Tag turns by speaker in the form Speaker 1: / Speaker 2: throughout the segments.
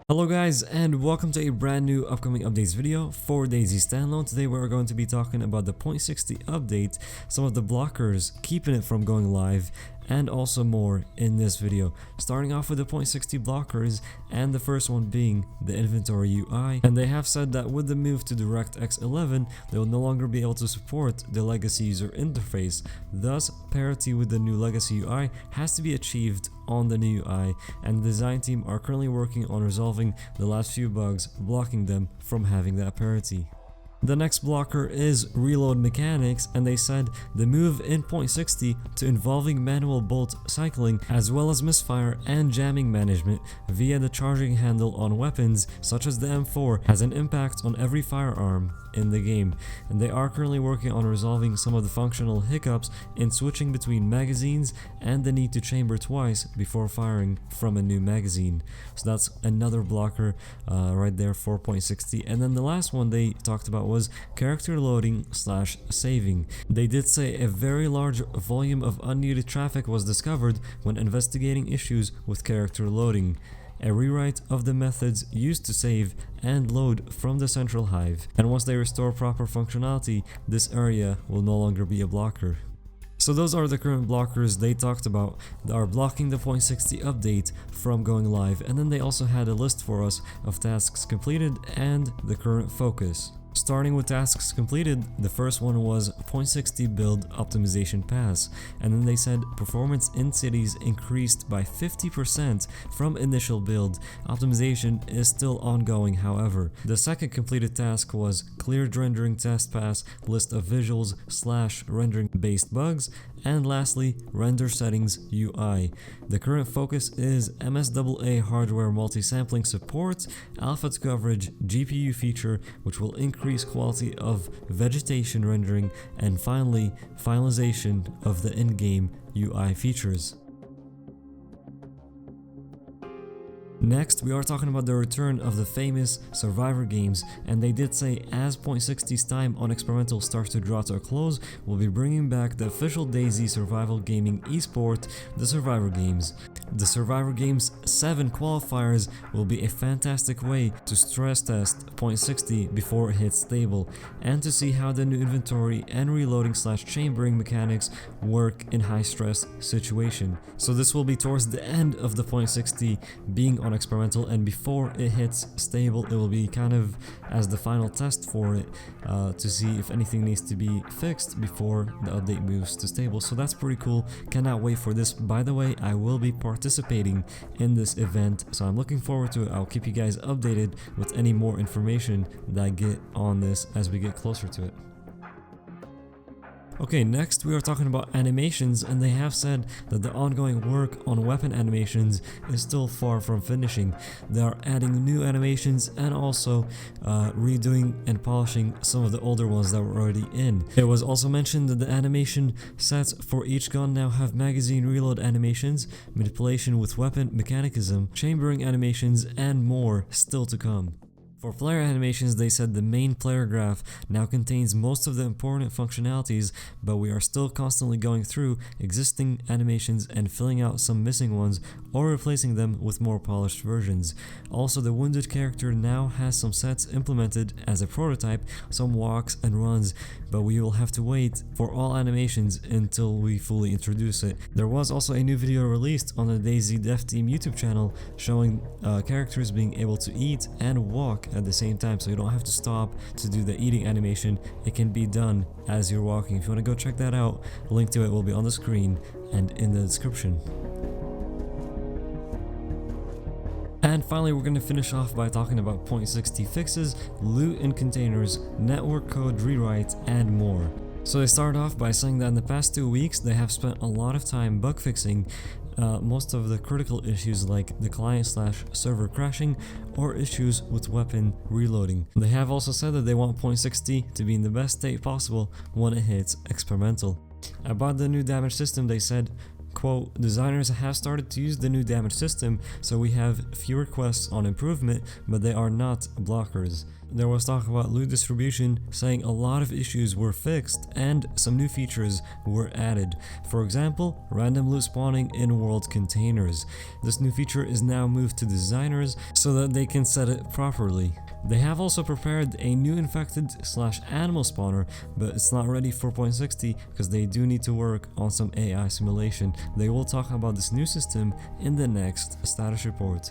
Speaker 1: Hello guys, and welcome to a brand new upcoming updates video for DayZ Standalone. Today we're going to be talking about the 0.60 update, some of the blockers keeping it from going live, and also more in this video. Starting off with the 0.60 blockers, and the first one being the inventory UI. And they have said that with the move to DirectX 11, they will no longer be able to support the legacy user interface. Thus, parity with the new legacy UI has to be achieved on the new UI, and the design team are currently working on resolving the last few bugs blocking them from having that parity. The next blocker is reload mechanics, and they said the move in 0.60 to involving manual bolt cycling as well as misfire and jamming management via the charging handle on weapons such as the M4 has an impact on every firearm in the game, and they are currently working on resolving some of the functional hiccups in switching between magazines and the need to chamber twice before firing from a new magazine. So that's another blocker right there for 0.60. And then the last one they talked about was character loading slash saving. They did say a very large volume of unneeded traffic was discovered when investigating issues with character loading. A rewrite of the methods used to save and load from the central hive, and once they restore proper functionality, this area will no longer be a blocker. So those are the current blockers they talked about that are blocking the 0.60 update from going live, and then they also had a list for us of tasks completed and the current focus. Starting with tasks completed, the first one was 0.60 build optimization pass, and then they said performance in cities increased by 50% from initial build. Optimization is still ongoing, however. The second completed task was cleared rendering test pass, list of visuals / rendering based bugs, and lastly render settings UI. The current focus is MSAA hardware multi-sampling support, alpha to coverage GPU feature which will increase quality of vegetation rendering, and finally finalization of the in-game UI features. Next, we are talking about the return of the famous Survivor games, and they did say as 0.60's time on experimental starts to draw to a close, we'll be bringing back the official DayZ survival gaming esport, the Survivor games. The Survivor Games 7 qualifiers will be a fantastic way to stress test 0.60 before it hits stable, and to see how the new inventory and reloading / chambering mechanics work in high stress situation. So this will be towards the end of the 0.60 being on experimental, and before it hits stable it will be kind of as the final test for it to see if anything needs to be fixed before the update moves to stable. So that's pretty cool, cannot wait for this. By the way, I will be participating in this event, so I'm looking forward to it. I'll keep you guys updated with any more information that I get on this as we get closer to it. Okay, next we are talking about animations, and they have said that the ongoing work on weapon animations is still far from finishing. They are adding new animations and also redoing and polishing some of the older ones that were already in. It was also mentioned that the animation sets for each gun now have magazine reload animations, manipulation with weapon mechanicism, chambering animations, and more still to come. For player animations, they said the main player graph now contains most of the important functionalities, but we are still constantly going through existing animations and filling out some missing ones or replacing them with more polished versions. Also, the wounded character now has some sets implemented as a prototype, some walks and runs, but we will have to wait for all animations until we fully introduce it. There was also a new video released on the DayZ Dev Team YouTube channel showing characters being able to eat and walk at the same time, so you don't have to stop to do the eating animation. It can be done as you're walking. If you want to go check that out, a link to it will be on the screen and in the description. And finally, we're going to finish off by talking about 0.60 fixes, loot in containers, network code rewrites, and more. So they start off by saying that in the past 2 weeks they have spent a lot of time bug fixing most of the critical issues like the client / server crashing or issues with weapon reloading. They have also said that they want 0.60 to be in the best state possible when it hits experimental. About the new damage system, they said, quote, designers have started to use the new damage system, so we have few requests on improvement, but they are not blockers. There was talk about loot distribution, saying a lot of issues were fixed and some new features were added. For example, random loot spawning in world containers. This new feature is now moved to designers so that they can set it properly. They have also prepared a new infected/animal spawner, but it's not ready for 0.60 because they do need to work on some AI simulation. They will talk about this new system in the next status report.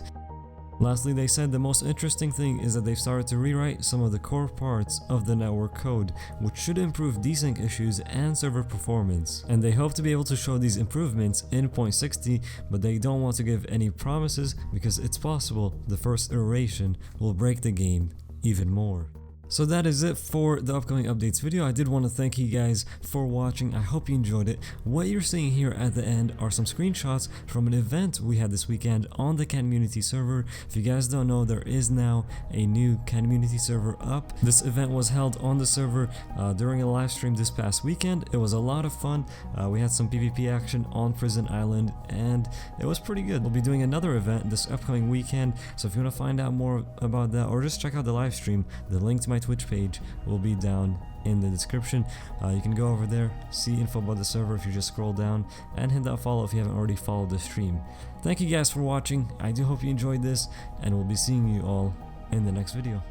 Speaker 1: Lastly, they said the most interesting thing is that they've started to rewrite some of the core parts of the network code, which should improve desync issues and server performance. And they hope to be able to show these improvements in 0.60, but they don't want to give any promises because it's possible the first iteration will break the game even more. So that is it for the upcoming updates video. I did want to thank you guys for watching. I hope you enjoyed it. What you're seeing here at the end are some screenshots from an event we had this weekend on the community server. If you guys don't know, there is now a new community server up. This event was held on the server during a live stream this past weekend. It was a lot of fun. We had some PvP action on Prison Island and it was pretty good. We'll be doing another event this upcoming weekend, so if you want to find out more about that or just check out the live stream, the link to my Twitch page will be down in the description. You can go over there, see info about the server if you just scroll down, and hit that follow if you haven't already followed the stream. Thank you guys for watching. I do hope you enjoyed this, and we'll be seeing you all in the next video.